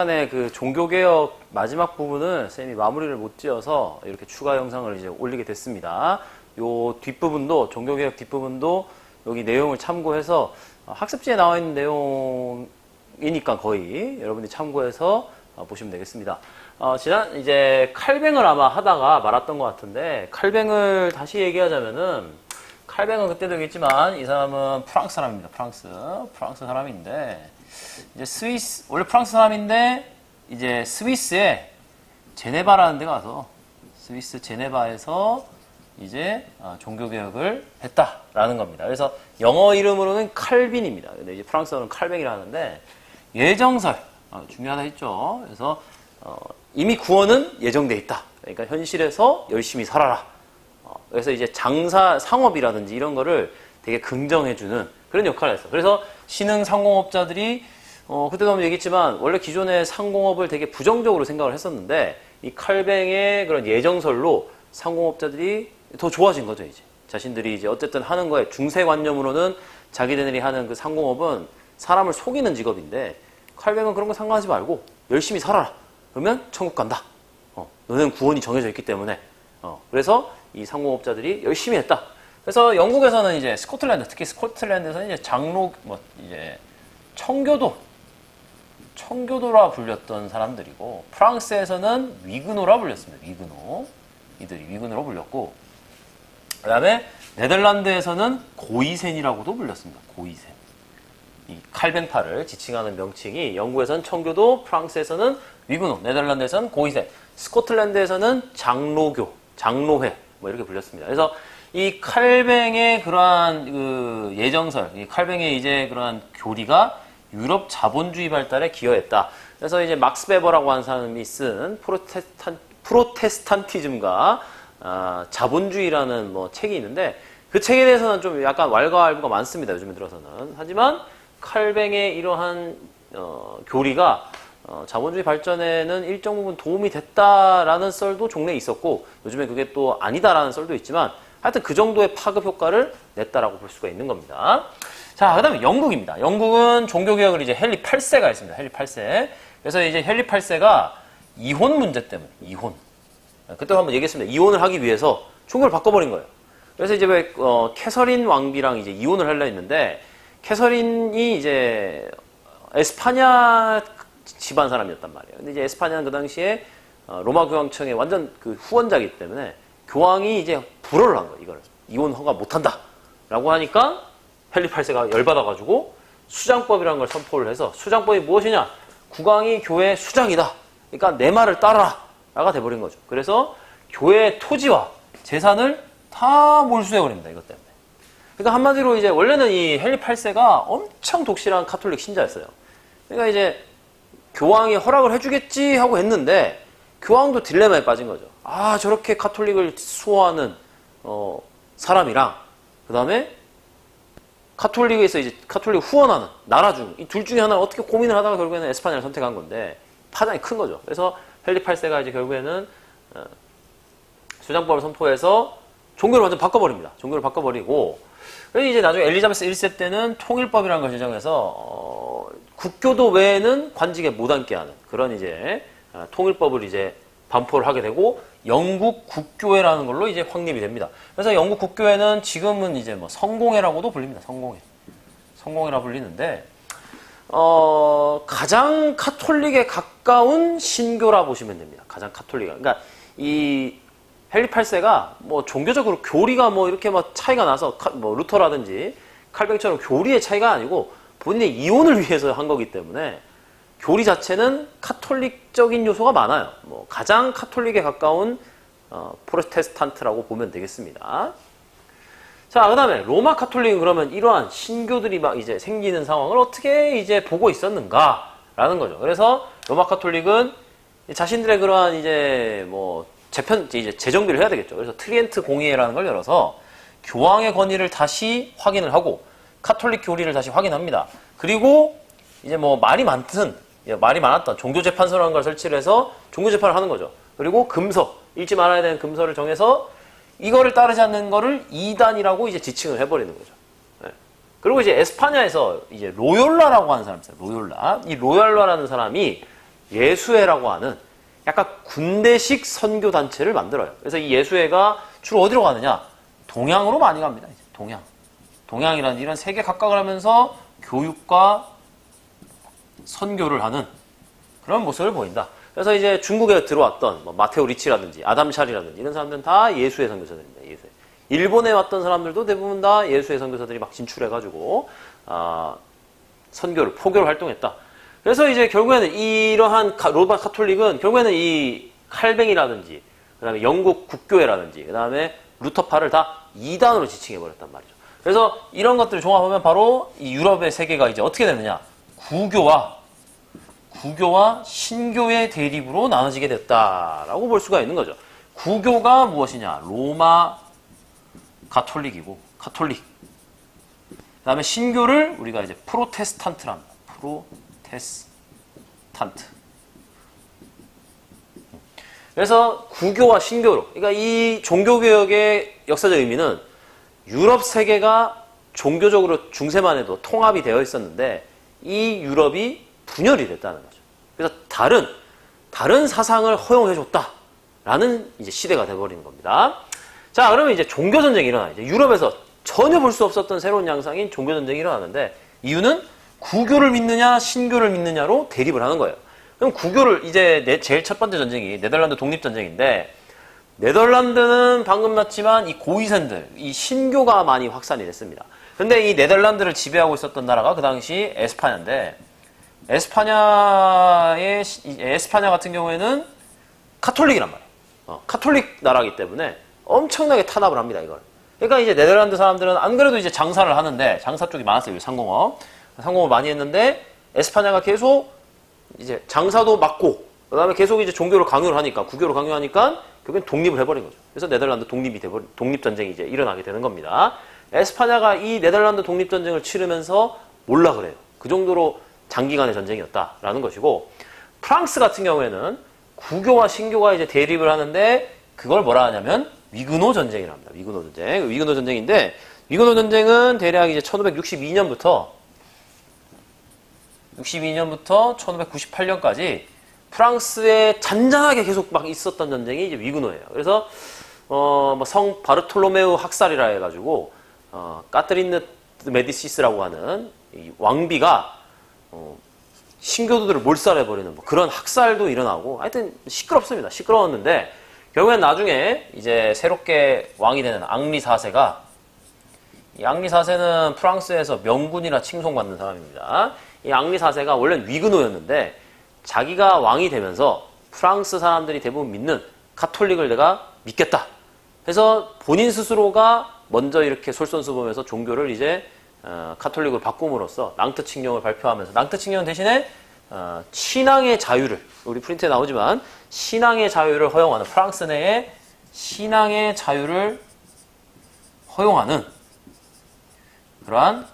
시간에 그 종교개혁 마지막 부분은 쌤이 마무리를 못 지어서 이렇게 추가 영상을 이제 올리게 됐습니다. 요 뒷부분도, 종교개혁 뒷부분도 여기 내용을 참고해서 학습지에 나와 있는 내용이니까 거의 여러분들이 참고해서 보시면 되겠습니다. 지난 이제 칼뱅을 아마 하다가 말았던 것 같은데, 칼뱅을 다시 얘기하자면은, 칼뱅은 그때도 얘기했지만 이 사람은 프랑스 사람입니다. 프랑스 사람인데, 이제 스위스, 원래 프랑스 사람인데, 이제 스위스에 제네바라는 데 가서, 스위스 제네바에서 이제 종교개혁을 했다라는 겁니다. 그래서 영어 이름으로는 칼빈입니다. 근데 이제 프랑스어는 칼뱅이라 하는데, 예정설, 중요하다 했죠. 그래서, 이미 구원은 예정돼 있다. 그러니까 현실에서 열심히 살아라. 그래서 이제 장사, 상업이라든지 이런 거를 되게 긍정해주는 그런 역할을 했어. 그래서 신흥 상공업자들이 그때도 한번 얘기했지만 원래 기존의 상공업을 되게 부정적으로 생각을 했었는데 이 칼뱅의 그런 예정설로 상공업자들이 더 좋아진 거죠, 이제. 자신들이 이제 어쨌든 하는 거에 중세관념으로는 자기들이 하는 그 상공업은 사람을 속이는 직업인데 칼뱅은 그런 거 상관하지 말고 열심히 살아라. 그러면 천국 간다. 너는 구원이 정해져 있기 때문에. 그래서 이 상공업자들이 열심히 했다. 그래서 영국에서는 이제 스코틀랜드, 특히 스코틀랜드에서는 이제 이제 청교도라 불렸던 사람들이고, 프랑스에서는 위그노라 불렸습니다. 이들이 위그노로 불렸고, 그 다음에 네덜란드에서는 고이센이라고도 불렸습니다. 고이센. 이 칼뱅파를 지칭하는 명칭이 영국에서는 청교도, 프랑스에서는 위그노, 네덜란드에서는 고이센, 스코틀랜드에서는 장로회 뭐 이렇게 불렸습니다. 그래서 이 칼뱅의 그러한 그 예정설, 이 칼뱅의 이제 그러한 교리가 유럽 자본주의 발달에 기여했다. 그래서 이제 막스 베버라고 하는 사람이 쓴 프로테스탄티즘과 자본주의라는 뭐 책이 있는데 그 책에 대해서는 좀 약간 왈가왈부가 많습니다. 요즘에 들어서는. 하지만 칼뱅의 이러한 교리가 자본주의 발전에는 일정 부분 도움이 됐다라는 썰도 종래에 있었고 요즘에 그게 또 아니다라는 썰도 있지만 하여튼 그 정도의 파급 효과를 냈다라고 볼 수가 있는 겁니다. 자, 그 다음에 영국입니다. 영국은 종교개혁을 이제 헨리 8세가 했습니다. 헨리 8세. 그래서 이제 헨리 8세가 이혼 문제 때문에, 그때 한번 얘기했습니다. 이혼을 하기 위해서 종교를 바꿔버린 거예요. 그래서 이제 왜, 캐서린 왕비랑 이제 이혼을 하려 했는데, 캐서린이 이제 에스파냐 집안 사람이었단 말이에요. 근데 이제 에스파냐는 그 당시에 로마 교황청의 완전 그 후원자이기 때문에 교황이 이제 불허를 한 거예요. 이거를 이혼 허가 못한다 라고 하니까 헨리 8세가 열받아가지고 수장법이라는 걸 선포를 해서, 수장법이 무엇이냐? 국왕이 교회 수장이다. 그러니까 내 말을 따르라 라가 돼버린 거죠. 그래서 교회의 토지와 재산을 다 몰수해버립니다. 이것 때문에. 그러니까 한마디로 이제 원래는 이 헨리 8세가 엄청 독실한 카톨릭 신자였어요. 그러니까 이제 교황이 허락을 해주겠지 하고 했는데 교황도 딜레마에 빠진 거죠. 저렇게 카톨릭을 수호하는 사람이랑 그 다음에 카톨릭에서 이제 카톨릭 후원하는 나라 중 이 둘 중에 하나를 어떻게 고민을 하다가 결국에는 에스파냐를 선택한 건데 파장이 큰 거죠. 그래서 헨리 8세가 이제 결국에는 수장법을 선포해서 종교를 완전 바꿔버립니다. 종교를 바꿔버리고, 그래서 이제 나중에 엘리자베스 1세 때는 통일법이라는 걸 제정해서 국교도 외에는 관직에 못 앉게 하는 그런 이제 통일법을 이제 반포를 하게 되고 영국 국교회라는 걸로 이제 확립이 됩니다. 그래서 영국 국교회는 지금은 이제 뭐 성공회라고도 불립니다. 성공회라 불리는데 가장 카톨릭에 가까운 신교라 보시면 됩니다. 가장 카톨릭. 그러니까 이 헨리 8세가 뭐 종교적으로 교리가 뭐 이렇게 뭐 차이가 나서 뭐 루터라든지 칼뱅처럼 교리의 차이가 아니고 본인의 이혼을 위해서 한 거기 때문에 교리 자체는 카톨릭적인 요소가 많아요. 뭐 가장 카톨릭에 가까운 프로테스탄트라고 보면 되겠습니다. 자, 그 다음에 로마 카톨릭은 그러면 이러한 신교들이 막 이제 생기는 상황을 어떻게 이제 보고 있었는가라는 거죠. 그래서 로마 카톨릭은 자신들의 그러한 이제 뭐 이제 재정비를 해야 되겠죠. 그래서 트리엔트 공의회라는 걸 열어서 교황의 권위를 다시 확인을 하고 카톨릭 교리를 다시 확인합니다. 그리고 이제 뭐 말이 많았던 종교재판소라는 걸 설치를 해서 종교재판을 하는 거죠. 그리고 금서, 읽지 말아야 되는 금서를 정해서 이거를 따르지 않는 거를 이단이라고 이제 지칭을 해버리는 거죠. 네. 그리고 이제 에스파냐에서 이제 로욜라라고 하는 사람이 있어요. 로욜라. 이 로욜라라는 사람이 예수회라고 하는 약간 군대식 선교 단체를 만들어요. 그래서 이 예수회가 주로 어디로 가느냐? 동양으로 많이 갑니다. 이제 동양. 동양이라는 이런 세계 각각을 하면서 교육과 선교를 하는 그런 모습을 보인다. 그래서 이제 중국에 들어왔던 뭐 마테오 리치라든지 아담 샬이라든지 이런 사람들은 다 예수회 선교사들입니다. 예수회. 일본에 왔던 사람들도 대부분 다 예수회 선교사들이 막 진출해가지고 선교를 포교를 활동했다. 그래서 이제 결국에는 이러한 로마 카톨릭은 결국에는 이 칼뱅이라든지 그다음에 영국 국교회라든지 그다음에 루터파를 다 이단으로 지칭해버렸단 말이죠. 그래서 이런 것들을 종합하면 바로 이 유럽의 세계가 이제 어떻게 되느냐? 구교와 신교의 대립으로 나눠지게 됐다라고 볼 수가 있는 거죠. 구교가 무엇이냐? 로마 가톨릭이고 카톨릭. 그다음에 신교를 우리가 이제 프로테스탄트라 합니다. 프로테스탄트. 그래서 구교와 신교로, 그러니까 이 종교개혁의 역사적 의미는 유럽 세계가 종교적으로 중세만 해도 통합이 되어 있었는데 이 유럽이 분열이 됐다는 거죠. 그래서 다른 사상을 허용해줬다라는 이제 시대가 돼버리는 겁니다. 자, 그러면 이제 종교전쟁이 일어나요. 이제 유럽에서 전혀 볼 수 없었던 새로운 양상인 종교전쟁이 일어나는데 이유는 구교를 믿느냐 신교를 믿느냐로 대립을 하는 거예요. 그럼 구교를 이제 제일 첫 번째 전쟁이 네덜란드 독립전쟁인데 네덜란드는 방금 났지만 이 고위선들, 이 신교가 많이 확산이 됐습니다. 근데 이 네덜란드를 지배하고 있었던 나라가 그 당시 에스파냐인데 에스파냐 같은 경우에는 카톨릭이란 말이에요. 카톨릭 나라이기 때문에 엄청나게 탄압을 합니다, 이걸. 그러니까 이제 네덜란드 사람들은 안 그래도 이제 장사를 하는데 장사 쪽이 많았어요, 상공업 많이 했는데 에스파냐가 계속 이제 장사도 막고 그다음에 계속 이제 종교를 강요를 하니까 구교를 강요하니까 결국엔 독립을 해버린 거죠. 그래서 네덜란드 독립전쟁이 이제 일어나게 되는 겁니다. 에스파냐가 이 네덜란드 독립전쟁을 치르면서 몰라 그래요. 그 정도로 장기간의 전쟁이었다라는 것이고 프랑스 같은 경우에는 구교와 신교가 이제 대립을 하는데 그걸 뭐라 하냐면 위그노 전쟁이라고 합니다. 위그노 전쟁. 위그노 전쟁인데 위그노 전쟁은 대략 이제 1562년부터 1598년까지 프랑스에 잔잔하게 계속 막 있었던 전쟁이 이제 위그노예요. 그래서 뭐 성 바르톨로메우 학살이라 해가지고 까트리느 메디시스라고 하는 이 왕비가 신교도들을 몰살해버리는 뭐 그런 학살도 일어나고 하여튼 시끄럽습니다. 시끄러웠는데 결국엔 나중에 이제 새롭게 왕이 되는 앙리 4세가 이 앙리 4세는 프랑스에서 명군이라 칭송받는 사람입니다. 이 앙리 4세가 원래는 위그노였는데 자기가 왕이 되면서 프랑스 사람들이 대부분 믿는 카톨릭을 내가 믿겠다. 해서 본인 스스로가 먼저 이렇게 솔선수범해서 종교를 이제 카톨릭으로 바꿈으로써 낭트칙령을 발표하면서 낭트칙령 대신에 신앙의 자유를 우리 프린트에 나오지만 신앙의 자유를 허용하는 프랑스 내에 신앙의 자유를 허용하는 그러한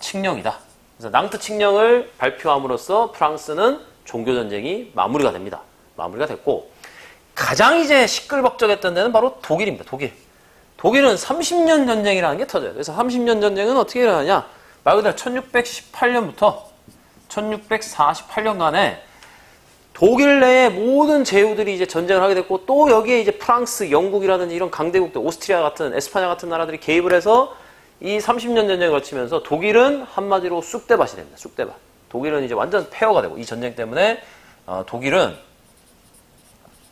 칙령이다. 그래서 낭트칙령을 발표함으로써 프랑스는 종교전쟁이 마무리가 됩니다. 마무리가 됐고 가장 이제 시끌벅적했던 데는 바로 독일입니다. 독일은 30년 전쟁이라는 게 터져요. 그래서 30년 전쟁은 어떻게 일어나냐? 말 그대로 1618년부터 1648년간에 독일 내의 모든 제후들이 이제 전쟁을 하게 됐고 또 여기에 이제 프랑스, 영국이라든지 이런 강대국들, 오스트리아 같은, 에스파냐 같은 나라들이 개입을 해서 이 30년 전쟁을 거치면서 독일은 한마디로 쑥대밭이 됩니다. 쑥대밭. 독일은 이제 완전 폐허가 되고 이 전쟁 때문에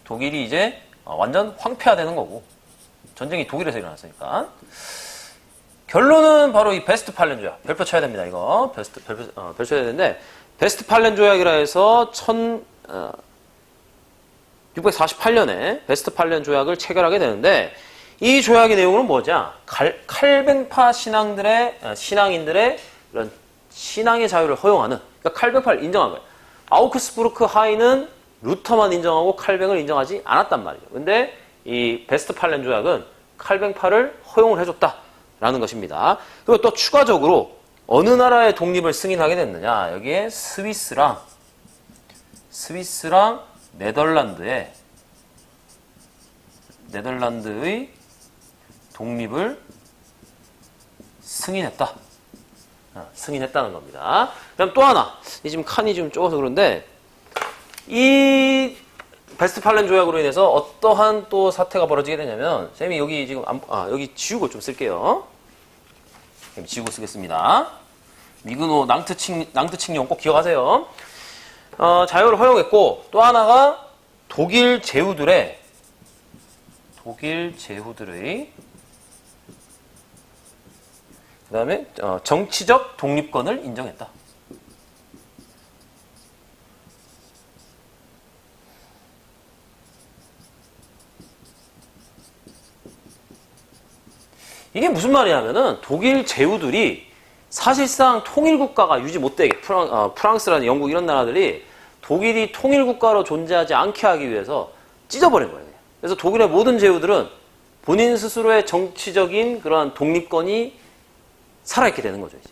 독일이 이제 완전 황폐화되는 거고 전쟁이 독일에서 일어났으니까 결론은 바로 이 베스트팔렌 조약. 별표 쳐야 됩니다. 이거 별표 쳐야 되는데 베스트팔렌 조약이라 해서 1648년에 베스트팔렌 조약을 체결하게 되는데 이 조약의 내용은 뭐냐? 칼뱅파 신앙인들의 이런 신앙의 자유를 허용하는, 그러니까 칼뱅파를 인정한 거예요. 아우크스부르크 하인은 루터만 인정하고 칼뱅을 인정하지 않았단 말이죠. 근데 이 베스트팔렌 조약은 칼뱅파를 허용을 해줬다라는 것입니다. 그리고 또 추가적으로 어느 나라의 독립을 승인하게 됐느냐? 여기에 스위스랑 네덜란드의 독립을 승인했다는 겁니다. 그다음 또 하나, 지금 칸이 좀 적어서 그런데 이 베스트팔렌 조약으로 인해서 어떠한 또 사태가 벌어지게 되냐면, 쌤이 여기 지금, 여기 지우고 좀 쓸게요. 지우고 쓰겠습니다. 미그노 낭트칭령 꼭 기억하세요. 자유를 허용했고, 또 하나가 독일 제후들의 그 다음에 정치적 독립권을 인정했다. 이게 무슨 말이냐면은 독일 제후들이 사실상 통일국가가 유지 못되게 프랑스라는 영국 이런 나라들이 독일이 통일국가로 존재하지 않게 하기 위해서 찢어버린 거예요. 그래서 독일의 모든 제후들은 본인 스스로의 정치적인 그러한 독립권이 살아있게 되는 거죠. 이제.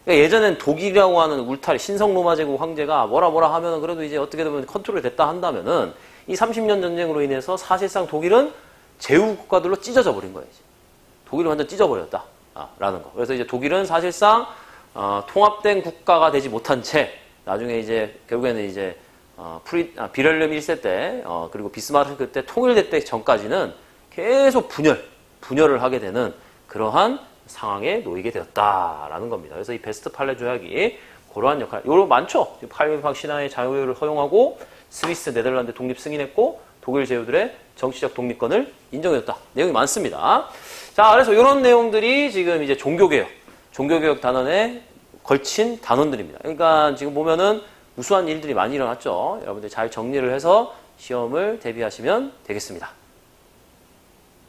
그러니까 예전엔 독일이라고 하는 울타리, 신성로마 제국 황제가 뭐라 하면은 그래도 이제 어떻게 되면 컨트롤 됐다 한다면은 이 30년 전쟁으로 인해서 사실상 독일은 제후 국가들로 찢어져 버린 거예요. 이제. 독일은 완전 찢어버렸다. 라는 거. 그래서 이제 독일은 사실상 통합된 국가가 되지 못한 채 나중에 이제 결국에는 이제 비렐름 1세 때 그리고 비스마르크 때 통일될 전까지는 계속 분열을 하게 되는 그러한 상황에 놓이게 되었다라는 겁니다. 그래서 이 베스트팔레 조약이 그러한 역할, 요런 많죠. 칼빈 신화의 자유를 허용하고 스위스, 네덜란드 독립 승인했고 독일 제후들의 정치적 독립권을 인정해줬다. 내용이 많습니다. 자, 그래서 이런 내용들이 지금 이제 종교개혁 단원에 걸친 단원들입니다. 그러니까 지금 보면은 우수한 일들이 많이 일어났죠. 여러분들 잘 정리를 해서 시험을 대비하시면 되겠습니다.